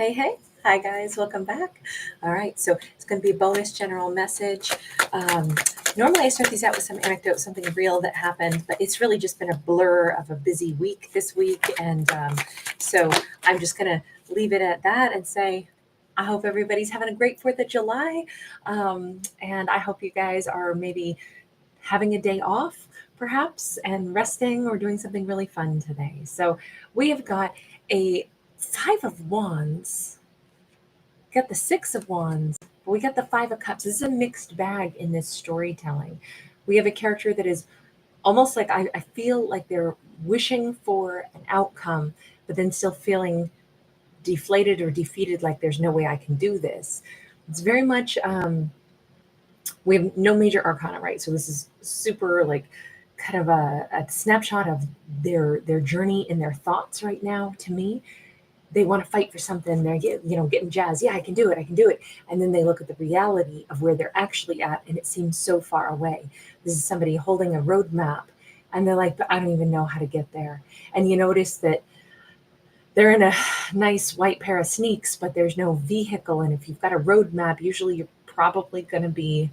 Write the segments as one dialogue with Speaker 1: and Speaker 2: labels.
Speaker 1: Hey, hey. Hi, guys. Welcome back. All right. So it's going to be a bonus general message. Um, Normally, I start these out with some anecdote, something real that happened, but it's really just been a blur of a busy week this week. And so I'm just going to leave it at that and say, I hope everybody's having a great 4th of July. And I hope you guys are maybe having a day off, perhaps, and resting or doing something really fun today. So we have got a 5 of Wands, got the 6 of Wands, but we got the 5 of Cups. This is a mixed bag in this storytelling. We have a character that is almost like I feel like they're wishing for an outcome, but then still feeling deflated or defeated, like there's no way I can do this. It's very much, we have no major arcana, right? So this is super like kind of a snapshot of their journey in their thoughts right now to me. They want to fight for something. They're getting jazzed. Yeah, I can do it. I can do it. And then they look at the reality of where they're actually at, and it seems so far away. This is somebody holding a roadmap, and they're like, but I don't even know how to get there. And you notice that they're in a nice white pair of sneaks, but there's no vehicle. And if you've got a roadmap, usually you're probably going to be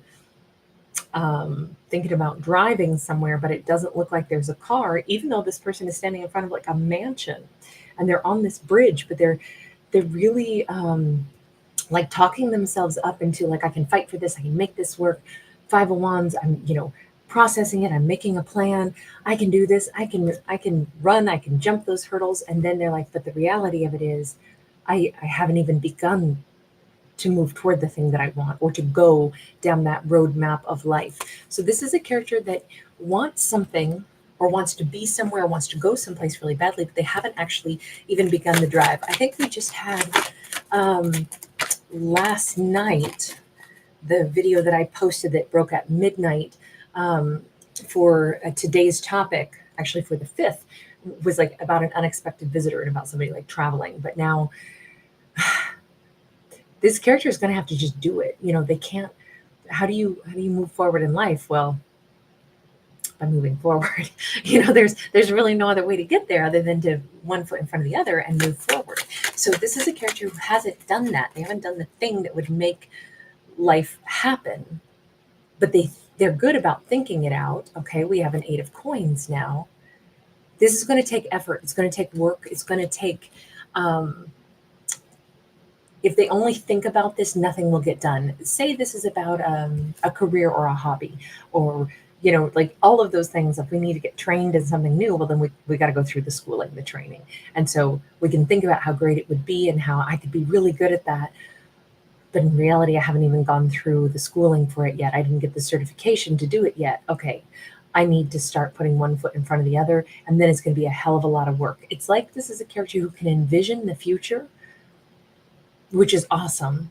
Speaker 1: thinking about driving somewhere, but it doesn't look like there's a car, even though this person is standing in front of like a mansion and they're on this bridge, but they're really like talking themselves up into like, I can fight for this, I can make this work. 5 of Wands, I'm processing it, I'm making a plan, I can do this, I can run, I can jump those hurdles. And then they're like, but the reality of it is I haven't even begun to move toward the thing that I want, or to go down that roadmap of life. So this is a character that wants something, or wants to be somewhere, wants to go someplace really badly, but they haven't actually even begun the drive. I think we just had last night the video that I posted that broke at midnight for today's topic, actually for the 5th, was like about an unexpected visitor and about somebody like traveling. But now this character is going to have to just do it. They can't. How do you move forward in life? Well, by moving forward. There's really no other way to get there other than to one foot in front of the other and move forward. So this is a character who hasn't done that. They haven't done the thing that would make life happen, but they're good about thinking it out. Okay, we have an 8 of Coins now. This is going to take effort. It's going to take work. It's going to take if they only think about this, nothing will get done. Say this is about a career or a hobby, or like all of those things. If we need to get trained in something new, well, then we got to go through the schooling, the training. And so we can think about how great it would be and how I could be really good at that. But in reality, I haven't even gone through the schooling for it yet. I didn't get the certification to do it yet. Okay, I need to start putting one foot in front of the other, and then it's going to be a hell of a lot of work. It's like this is a character who can envision the future, which is awesome,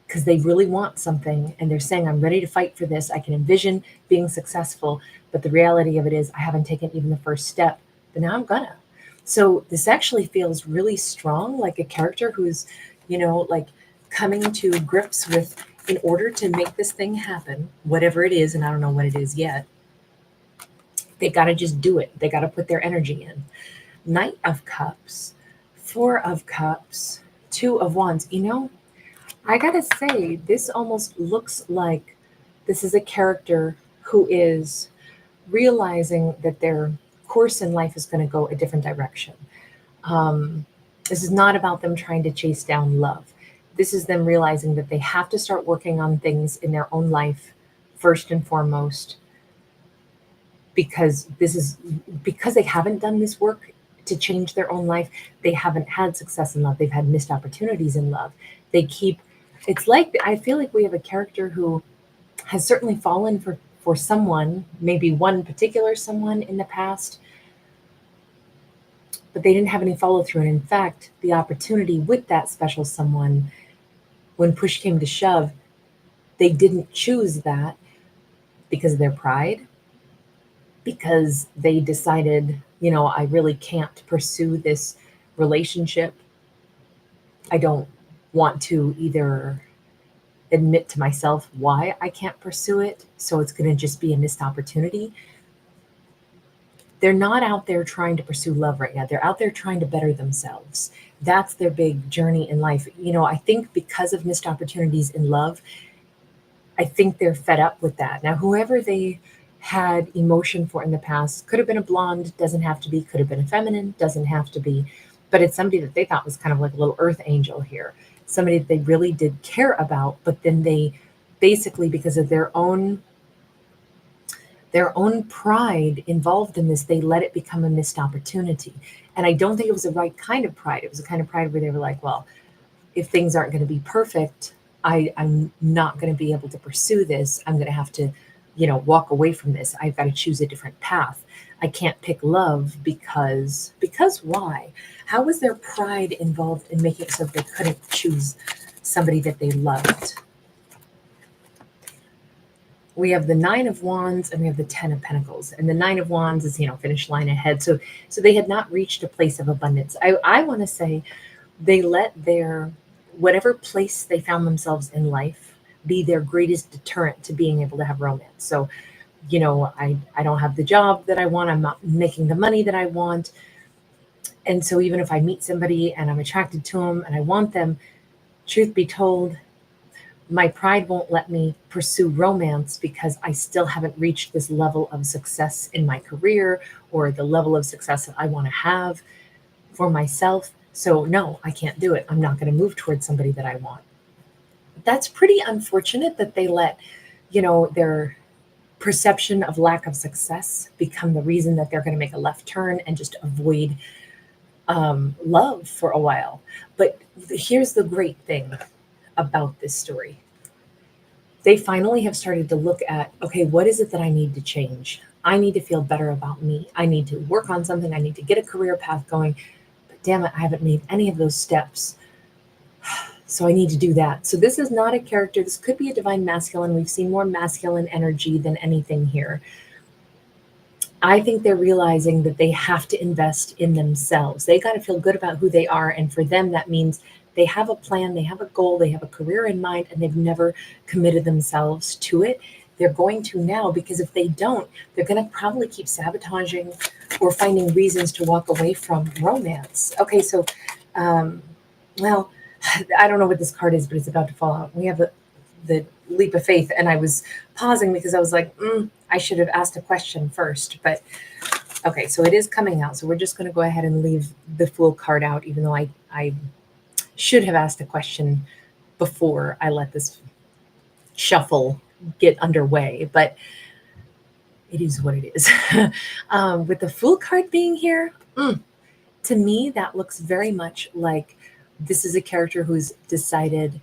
Speaker 1: because they really want something and they're saying, I'm ready to fight for this. I can envision being successful, but the reality of it is I haven't taken even the first step, but now I'm gonna. So this actually feels really strong, like a character who's, like coming to grips with, in order to make this thing happen, whatever it is, and I don't know what it is yet, they got to just do it. They got to put their energy in. Knight of Cups, 4 of Cups, 2 of Wands. I gotta say, this almost looks like this is a character who is realizing that their course in life is going to go a different direction. This is not about them trying to chase down love. This is them realizing that they have to start working on things in their own life first and foremost, because they haven't done this work to change their own life. They haven't had success in love. They've had missed opportunities in love. It's like, I feel like we have a character who has certainly fallen for someone, maybe one particular someone in the past, but they didn't have any follow through. And in fact, the opportunity with that special someone, when push came to shove, they didn't choose that because of their pride, because they decided, I really can't pursue this relationship. I don't want to either admit to myself why I can't pursue it, so it's going to just be a missed opportunity. They're not out there trying to pursue love right now. They're out there trying to better themselves. That's their big journey in life. I think because of missed opportunities in love, I think they're fed up with that. Now, whoever they had emotion for in the past could have been a blonde, doesn't have to be, could have been a feminine, doesn't have to be, but it's somebody that they thought was kind of like a little earth angel here, somebody that they really did care about, but then they basically, because of their own pride involved in this, they let it become a missed opportunity. And I don't think it was the right kind of pride. It was a kind of pride where they were like, well, if things aren't going to be perfect, I'm not going to be able to pursue this. I'm going to have to, walk away from this. I've got to choose a different path. I can't pick love because why? How was their pride involved in making it so they couldn't choose somebody that they loved? We have the Nine of Wands and we have the Ten of Pentacles. And the Nine of Wands is, finish line ahead. So they had not reached a place of abundance. I want to say they let their whatever place they found themselves in life be their greatest deterrent to being able to have romance. So, I don't have the job that I want. I'm not making the money that I want. And so even if I meet somebody and I'm attracted to them and I want them, truth be told, my pride won't let me pursue romance because I still haven't reached this level of success in my career or the level of success that I want to have for myself. So no, I can't do it. I'm not going to move towards somebody that I want. That's pretty unfortunate that they let, their perception of lack of success become the reason that they're going to make a left turn and just avoid love for a while. But here's the great thing about this story. They finally have started to look at, okay, what is it that I need to change? I need to feel better about me. I need to work on something. I need to get a career path going. But damn it, I haven't made any of those steps. So I need to do that. So this is not a character. This could be a divine masculine. We've seen more masculine energy than anything here. I think they're realizing that they have to invest in themselves. They got to feel good about who they are. And for them, that means they have a plan, they have a goal, they have a career in mind, and they've never committed themselves to it. They're going to now, because if they don't, they're going to probably keep sabotaging or finding reasons to walk away from romance. Okay, so, well, I don't know what this card is, but it's about to fall out. We have the leap of faith, and I was pausing because I was like, I should have asked a question first. But okay, so it is coming out. So we're just going to go ahead and leave the Fool card out, even though I should have asked a question before I let this shuffle get underway. But it is what it is. With the Fool card being here, to me, that looks very much like this is a character who's decided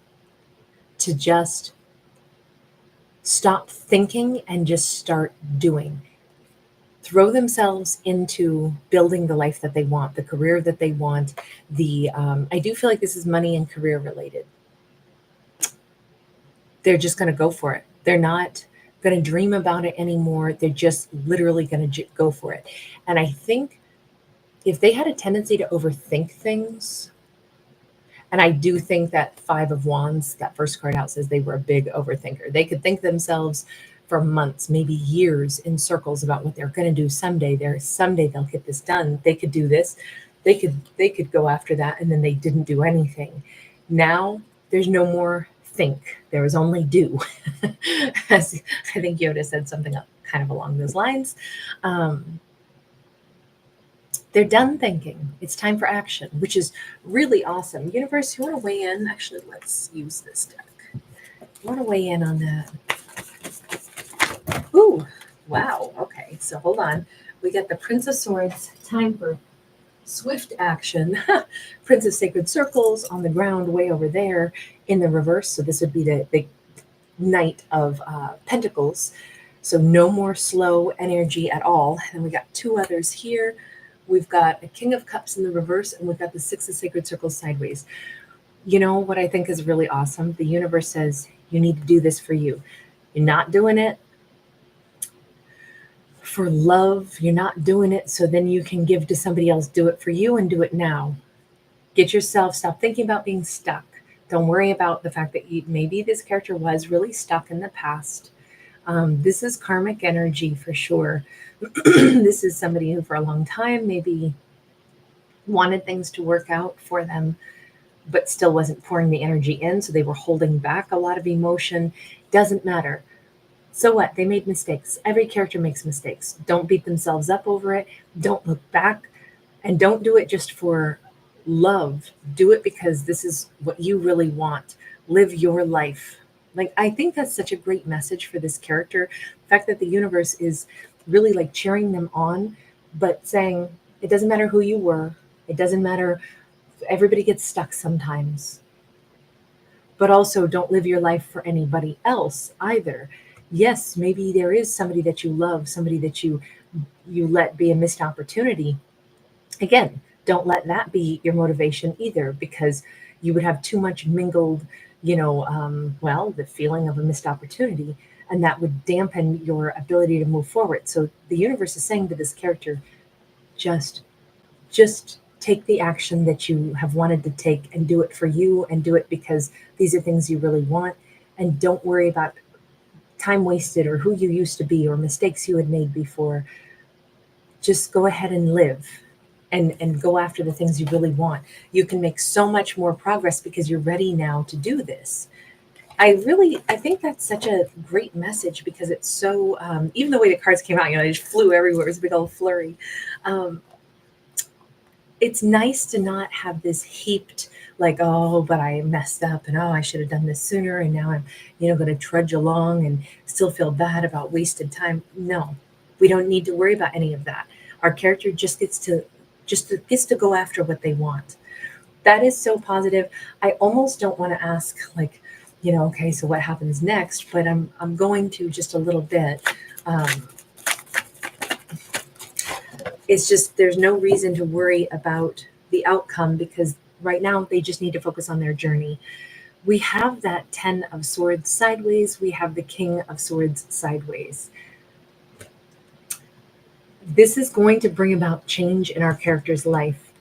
Speaker 1: to just stop thinking and just start doing. Throw themselves into building the life that they want, the career that they want. I do feel like this is money and career related. They're just going to go for it. They're not going to dream about it anymore. They're just literally going to go for it. And I think if they had a tendency to overthink things, and I do think that Five of Wands, that first card out, says they were a big overthinker. They could think themselves for months, maybe years in circles about what they're going to do someday. Someday they'll get this done. They could do this. They could go after that, and then they didn't do anything. Now there's no more think. There is only do. As I think Yoda said something kind of along those lines. They're done thinking. It's time for action, which is really awesome. Universe, you want to weigh in? Actually, let's use this deck. You want to weigh in on that? Ooh, wow. Okay, so hold on. We got the Prince of Swords. Time for swift action. Prince of Sacred Circles on the ground way over there in the reverse. So this would be the Knight of Pentacles. So no more slow energy at all. And we got two others here. We've got a King of Cups in the reverse, and we've got the Six of Sacred Circles sideways. You know what I think is really awesome? The universe says, you need to do this for you. You're not doing it for love. You're not doing it so then you can give to somebody else. Do it for you and do it now. Get yourself, stop thinking about being stuck. Don't worry about the fact that maybe this character was really stuck in the past. This is karmic energy for sure. This is somebody who for a long time maybe wanted things to work out for them, but still wasn't pouring the energy in. So they were holding back a lot of emotion. Doesn't matter. So what? They made mistakes. Every character makes mistakes. Don't beat themselves up over it. Don't look back. And don't do it just for love. Do it because this is what you really want. Live your life. Like, I think that's such a great message for this character. The fact that the universe is really like cheering them on, but saying, it doesn't matter who you were. It doesn't matter. Everybody gets stuck sometimes. But also, don't live your life for anybody else either. Yes, maybe there is somebody that you love, somebody that you let be a missed opportunity. Again, don't let that be your motivation either, because you would have too much mingled, well, the feeling of a missed opportunity, and that would dampen your ability to move forward. So the universe is saying to this character, just just take the action that you have wanted to take and do it for you, and do it because these are things you really want. And don't worry about time wasted or who you used to be or mistakes you had made before. Just go ahead and live, and go after the things you really want. You can make so much more progress because you're ready now to do this. I think that's such a great message, because it's so, even the way the cards came out, they just flew everywhere. It was a big old flurry. Um, it's nice to not have this heaped, like, oh, but I messed up, and oh, I should have done this sooner, and now I'm, going to trudge along and still feel bad about wasted time. No, we don't need to worry about any of that. Our character just gets to go after what they want. That is so positive. I almost don't want to ask, like, okay, so what happens next? But I'm going to just a little bit. Um, it's just, there's no reason to worry about the outcome, because right now they just need to focus on their journey. We have that 10 of swords sideways. We have the king of swords sideways. This is going to bring about change in our character's life.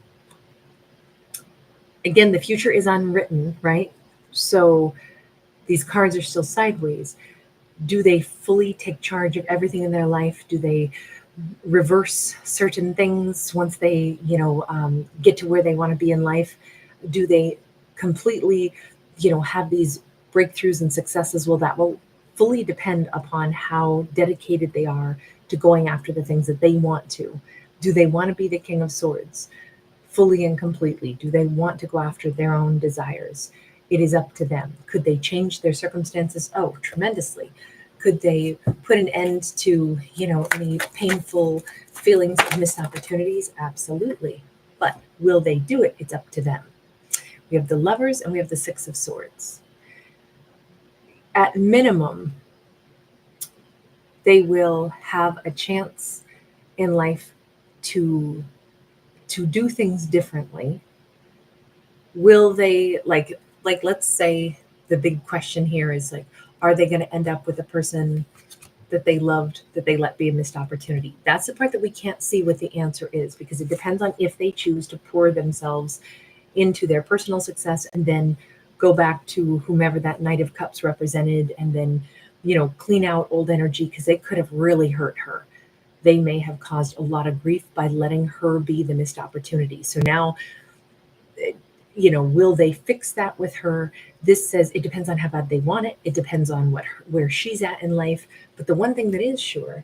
Speaker 1: Again, the future is unwritten, right? So these cards are still sideways. Do they fully take charge of everything in their life? Do they reverse certain things once they, get to where they want to be in life? Do they completely, have these breakthroughs and successes? Well, that will fully depend upon how dedicated they are to going after the things that they want to. Do they want to be the king of swords fully and completely? Do they want to go after their own desires? It is up to them. Could they change their circumstances? Oh, tremendously. Could they put an end to, any painful feelings of missed opportunities? Absolutely. But will they do it? It's up to them. We have the lovers and we have the six of swords. At minimum, they will have a chance in life to do things differently. Will they, like let's say the big question here is, like, are they going to end up with a person that they loved, that they let be a missed opportunity? That's the part that we can't see what the answer is, because it depends on if they choose to pour themselves into their personal success and then go back to whomever that Knight of Cups represented, and then, clean out old energy, because they could have really hurt her. They may have caused a lot of grief by letting her be the missed opportunity. So now, will they fix that with her? This says it depends on how bad they want it. It depends on where she's at in life. But the one thing that is sure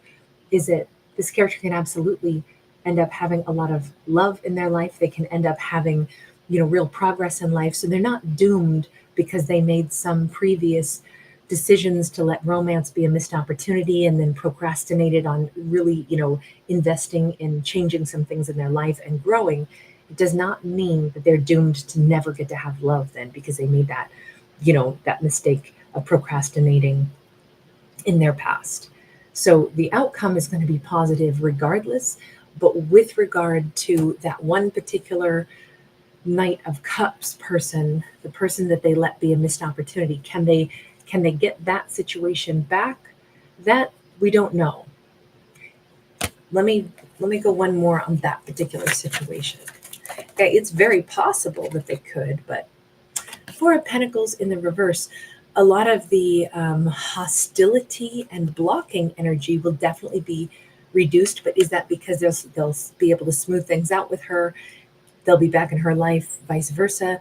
Speaker 1: is that this character can absolutely end up having a lot of love in their life. They can end up having, real progress in life. So they're not doomed because they made some previous decisions to let romance be a missed opportunity and then procrastinated on really, investing in changing some things in their life and growing. It does not mean that they're doomed to never get to have love then, because they made that, that mistake of procrastinating in their past. So the outcome is going to be positive regardless. But with regard to that one particular Knight of Cups person, the person that they let be a missed opportunity, can they get that situation back? That we don't know. Let me go one more on that particular situation. Okay, it's very possible that they could, but Four of Pentacles in the reverse, a lot of the hostility and blocking energy will definitely be reduced. But is that because they'll be able to smooth things out with her? they'll be back in her life, vice versa?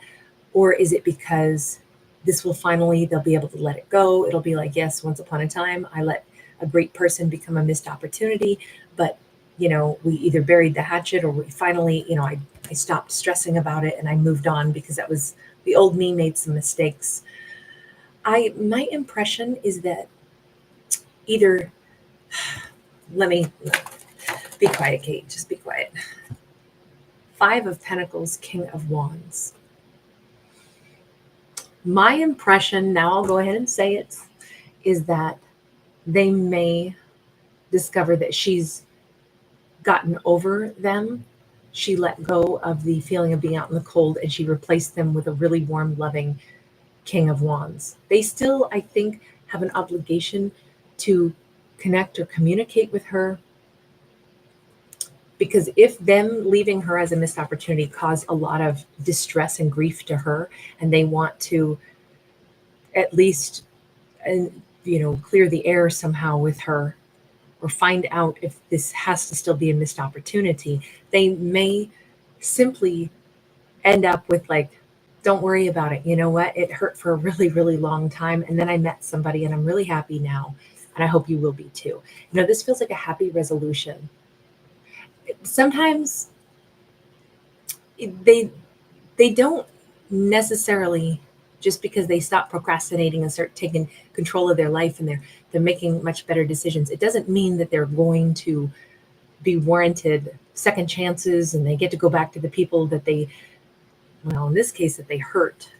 Speaker 1: Or is it because this will finally, they'll be able to let it go? It'll be like, yes, once upon a time, I let a great person become a missed opportunity, but we either buried the hatchet or we finally, I stopped stressing about it and I moved on because that was the old me made some mistakes. My impression is that either, let me be quiet, Kate, just be quiet. 5 of Pentacles, King of Wands. My impression, now I'll go ahead and say it, is that they may discover that she's gotten over them. She let go of the feeling of being out in the cold and she replaced them with a really warm, loving King of Wands. They still, I think, have an obligation to connect or communicate with her, because if them leaving her as a missed opportunity caused a lot of distress and grief to her, and they want to at least, clear the air somehow with her, or find out if this has to still be a missed opportunity, they may simply end up with like, don't worry about it. You know what? It hurt for a really, really long time. And then I met somebody and I'm really happy now. And I hope you will be too. This feels like a happy resolution. Sometimes they don't necessarily, just because they stop procrastinating and start taking control of their life and they're making much better decisions, it doesn't mean that they're going to be warranted second chances and they get to go back to the people that in this case, that they hurt.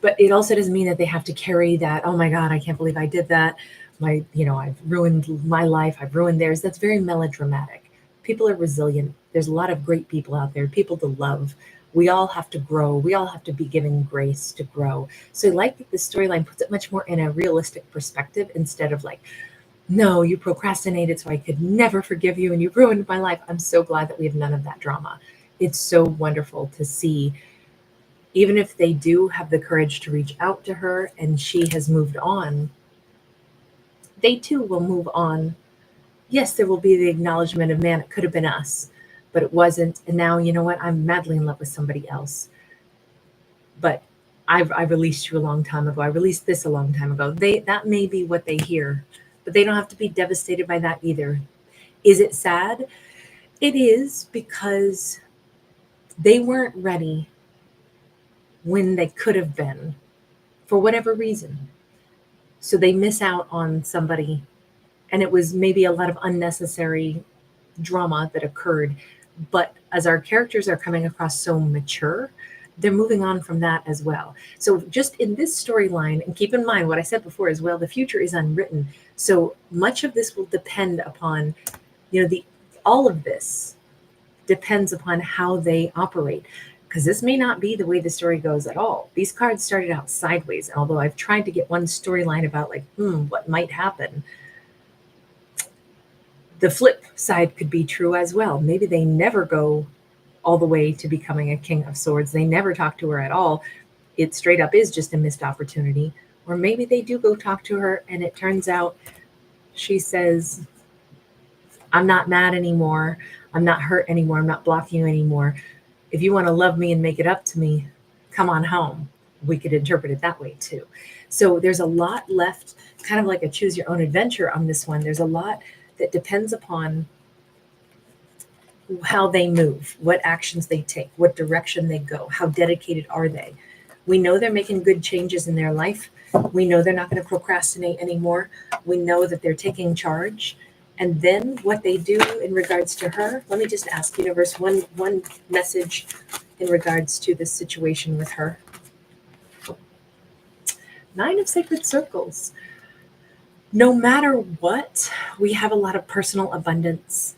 Speaker 1: But it also doesn't mean that they have to carry that, oh my God, I can't believe I did that. I've ruined my life, I've ruined theirs. That's very melodramatic. People are resilient. There's a lot of great people out there, people to love. We all have to grow. We all have to be given grace to grow. So I like that this storyline puts it much more in a realistic perspective instead of like, no, you procrastinated, so I could never forgive you and you ruined my life. I'm so glad that we have none of that drama. It's so wonderful to see, even if they do have the courage to reach out to her and she has moved on, they too will move on. Yes, there will be the acknowledgement of, man, it could have been us, but it wasn't. And now, you know what? I'm madly in love with somebody else. But I released you a long time ago. I released this a long time ago. That may be what they hear, but they don't have to be devastated by that either. Is it sad? It is, because they weren't ready when they could have been for whatever reason. So they miss out on somebody. And it was maybe a lot of unnecessary drama that occurred. But as our characters are coming across so mature, they're moving on from that as well. So just in this storyline, and keep in mind what I said before as well, the future is unwritten. So much of this will depend upon, all of this depends upon how they operate. Because this may not be the way the story goes at all. These cards started out sideways. Although I've tried to get one storyline about like, what might happen. The flip side could be true as well. Maybe they never go all the way to becoming a King of Swords. They never talk to her at all. It straight up is just a missed opportunity. Or maybe they do go talk to her and it turns out she says, I'm not mad anymore. I'm not hurt anymore. I'm not blocking you anymore. If you want to love me and make it up to me, come on home. We could interpret it that way too. So there's a lot left, kind of like a choose your own adventure on this one. There's a lot that depends upon how they move, what actions they take, what direction they go, how dedicated are they. We know they're making good changes in their life. We know they're not going to procrastinate anymore. We know that they're taking charge. And then what they do in regards to her, let me just ask universe one message in regards to this situation with her. 9 of Sacred Circles. No matter what, we have a lot of personal abundance.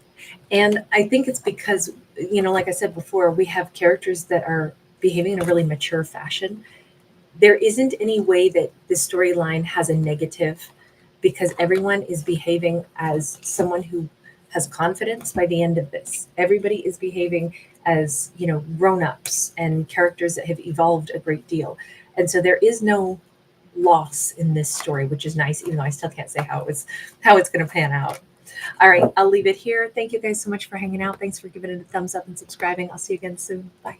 Speaker 1: And I think it's because, like I said before, we have characters that are behaving in a really mature fashion. There isn't any way that this storyline has a negative, because everyone is behaving as someone who has confidence by the end of this. Everybody is behaving as, grown-ups and characters that have evolved a great deal. And so there is no loss in this story, which is nice, even though I still can't say how it's going to pan out. All right, I'll leave it here. Thank you guys so much for hanging out. Thanks for giving it a thumbs up and subscribing. I'll see you again soon. Bye.